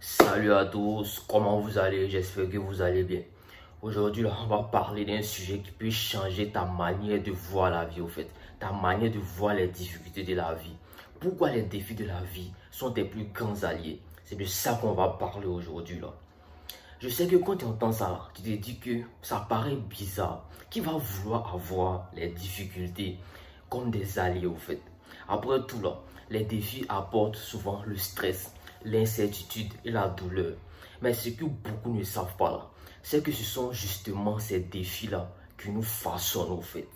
Salut à tous, comment vous allez? J'espère que vous allez bien. Aujourd'hui, on va parler d'un sujet qui peut changer ta manière de voir la vie, au fait. Ta manière de voir les difficultés de la vie. Pourquoi les défis de la vie sont tes plus grands alliés? C'est de ça qu'on va parler aujourd'hui, là. Je sais que quand tu entends ça, tu te dis que ça paraît bizarre. Qui va vouloir avoir les difficultés comme des alliés, au fait? Après tout, là, les défis apportent souvent le stress, l'incertitude et la douleur. Mais ce que beaucoup ne savent pas là, c'est que ce sont justement ces défis-là qui nous façonnent au fait,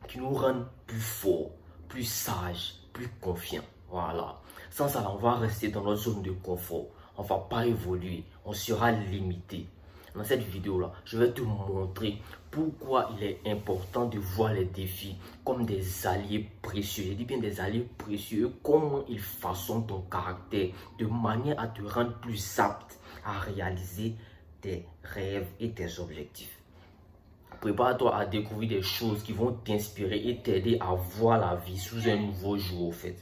qui nous rendent plus forts, plus sages, plus confiants. Voilà. Sans ça, on va rester dans notre zone de confort. On ne va pas évoluer, on sera limité. Dans cette vidéo-là, je vais te montrer pourquoi il est important de voir les défis comme des alliés précieux. Je dis bien des alliés précieux, comment ils façonnent ton caractère de manière à te rendre plus apte à réaliser tes rêves et tes objectifs. Prépare-toi à découvrir des choses qui vont t'inspirer et t'aider à voir la vie sous un nouveau jour, au fait.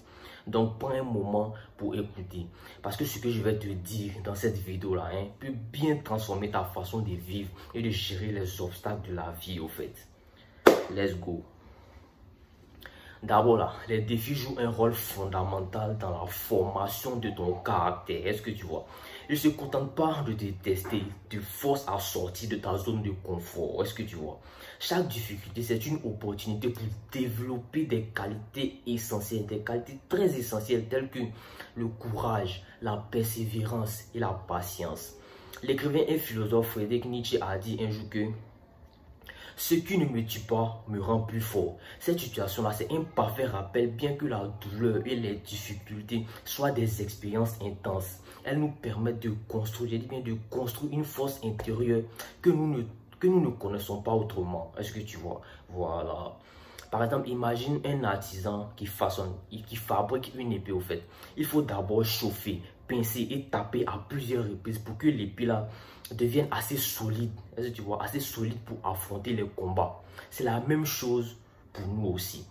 Donc, prends un moment pour écouter. Parce que ce que je vais te dire dans cette vidéo-là peut bien transformer ta façon de vivre et de gérer les obstacles de la vie, au fait. Let's go. D'abord là, les défis jouent un rôle fondamental dans la formation de ton caractère. Est-ce que tu vois? Ils ne se contentent pas de te tester, te forcent à sortir de ta zone de confort. Est-ce que tu vois? Chaque difficulté, c'est une opportunité pour développer des qualités essentielles, des qualités très essentielles telles que le courage, la persévérance et la patience. L'écrivain et philosophe Friedrich Nietzsche a dit un jour que ce qui ne me tue pas me rend plus fort. Cette situation-là, c'est un parfait rappel, bien que la douleur et les difficultés soient des expériences intenses. Elles nous permettent de construire, je dis bien de construire une force intérieure que nous ne connaissons pas autrement. Est-ce que tu vois? Voilà. Par exemple, imagine un artisan qui façonne, qui fabrique une épée au fait. Il faut d'abord chauffer, pincer et taper à plusieurs reprises pour que l'épée là devienne assez solide. Est-ce que tu vois? Assez solide pour affronter les combats. C'est la même chose pour nous aussi.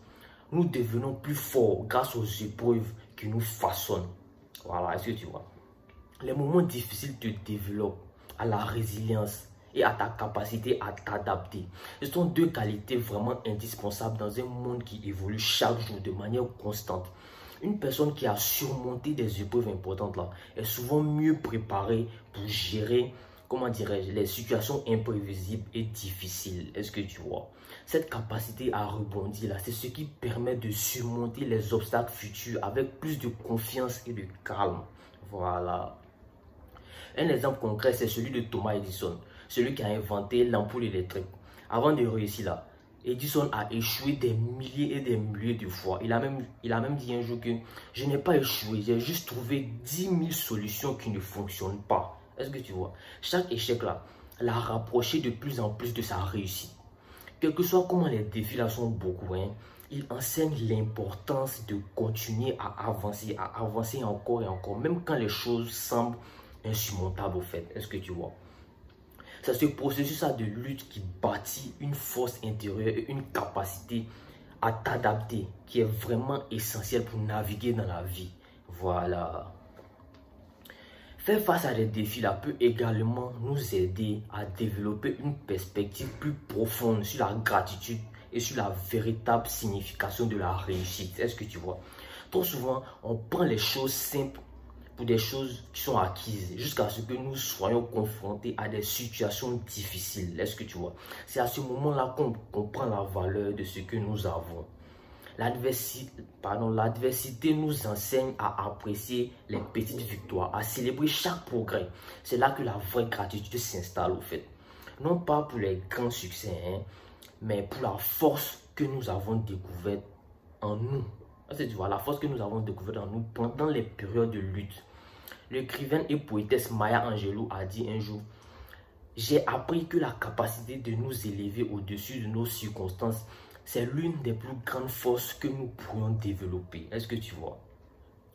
Nous devenons plus forts grâce aux épreuves qui nous façonnent. Voilà, est-ce que tu vois? Les moments difficiles te développent à la résilience et à ta capacité à t'adapter. Ce sont deux qualités vraiment indispensables dans un monde qui évolue chaque jour de manière constante. Une personne qui a surmonté des épreuves importantes là est souvent mieux préparée pour gérer, comment dirais-je, les situations imprévisibles et difficiles. Est-ce que tu vois? Cette capacité à rebondir là, c'est ce qui permet de surmonter les obstacles futurs avec plus de confiance et de calme. Voilà. Un exemple concret, c'est celui de Thomas Edison, celui qui a inventé l'ampoule électrique. Avant de réussir là, Edison a échoué des milliers et des milliers de fois. Il a même dit un jour que je n'ai pas échoué, j'ai juste trouvé 10 000 solutions qui ne fonctionnent pas. Est-ce que tu vois? Chaque échec là l'a rapproché de plus en plus de sa réussite. Quel que soit comment les défis là sont beaucoup, il enseigne l'importance de continuer à avancer encore et encore, même quand les choses semblent insurmontables au fait. Est-ce que tu vois? C'est ce processus-là de lutte qui bâtit une force intérieure et une capacité à t'adapter qui est vraiment essentielle pour naviguer dans la vie. Voilà. Faire face à des défis là peut également nous aider à développer une perspective plus profonde sur la gratitude et sur la véritable signification de la réussite. Est-ce que tu vois? Trop souvent, on prend les choses simples pour des choses qui sont acquises jusqu'à ce que nous soyons confrontés à des situations difficiles. Est-ce que tu vois? C'est à ce moment-là qu'on comprend la valeur de ce que nous avons. L'adversité nous enseigne à apprécier les petites victoires, à célébrer chaque progrès. C'est là que la vraie gratitude s'installe au fait. Non pas pour les grands succès, mais pour la force que nous avons découverte en nous. Tu vois, la force que nous avons découverte en nous pendant les périodes de lutte. L'écrivaine et poétesse Maya Angelou a dit un jour: j'ai appris que la capacité de nous élever au-dessus de nos circonstances, c'est l'une des plus grandes forces que nous pourrions développer. Est-ce que tu vois?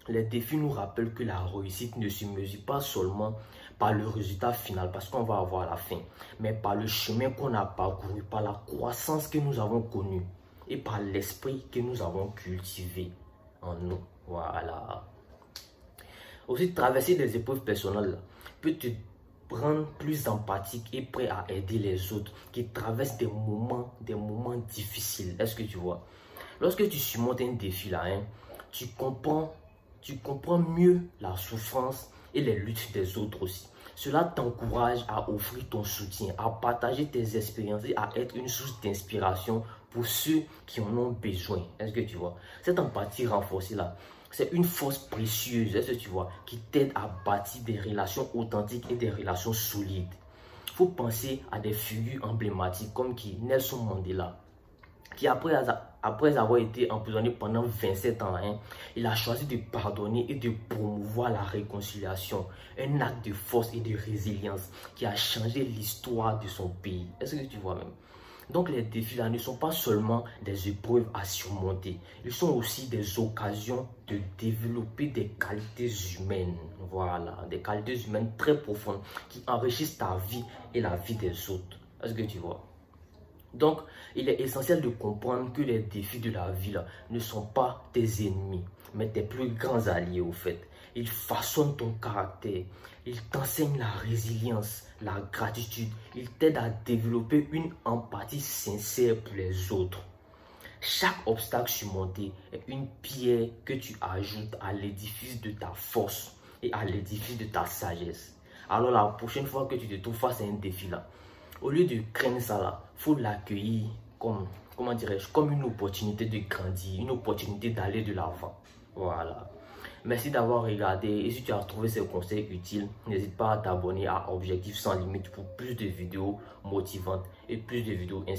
Les défis nous rappellent que la réussite ne se mesure pas seulement par le résultat final, parce qu'on va avoir à la fin, mais par le chemin qu'on a parcouru, par la croissance que nous avons connue et par l'esprit que nous avons cultivé en nous. Voilà. Aussi, traverser des épreuves personnelles peut te rendre plus empathique et prêt à aider les autres qui traversent des moments difficiles. Est-ce que tu vois? Lorsque tu surmontes un défi là, tu comprends mieux la souffrance et les luttes des autres aussi. Cela t'encourage à offrir ton soutien, à partager tes expériences et à être une source d'inspiration pour ceux qui en ont besoin. Est-ce que tu vois? Cette empathie renforcée là, c'est une force précieuse, est-ce que tu vois, qui t'aide à bâtir des relations authentiques et des relations solides. Il faut penser à des figures emblématiques comme Nelson Mandela, qui après avoir été emprisonné pendant 27 ans, il a choisi de pardonner et de promouvoir la réconciliation. Un acte de force et de résilience qui a changé l'histoire de son pays. Est-ce que tu vois même? Donc les défis là ne sont pas seulement des épreuves à surmonter. Ils sont aussi des occasions de développer des qualités humaines. Voilà, des qualités humaines très profondes qui enrichissent ta vie et la vie des autres. Est-ce que tu vois? Donc, il est essentiel de comprendre que les défis de la vie là, ne sont pas tes ennemis, mais tes plus grands alliés au fait. Ils façonnent ton caractère, ils t'enseignent la résilience, la gratitude, ils t'aident à développer une empathie sincère pour les autres. Chaque obstacle surmonté est une pierre que tu ajoutes à l'édifice de ta force et à l'édifice de ta sagesse. Alors la prochaine fois que tu te trouves face à un défi là, au lieu de craindre ça là, il faut l'accueillir comme, comment dirais-je, comme une opportunité de grandir, une opportunité d'aller de l'avant. Voilà. Merci d'avoir regardé et si tu as trouvé ces conseils utiles, n'hésite pas à t'abonner à Objectif sans limite pour plus de vidéos motivantes et plus de vidéos inspirantes.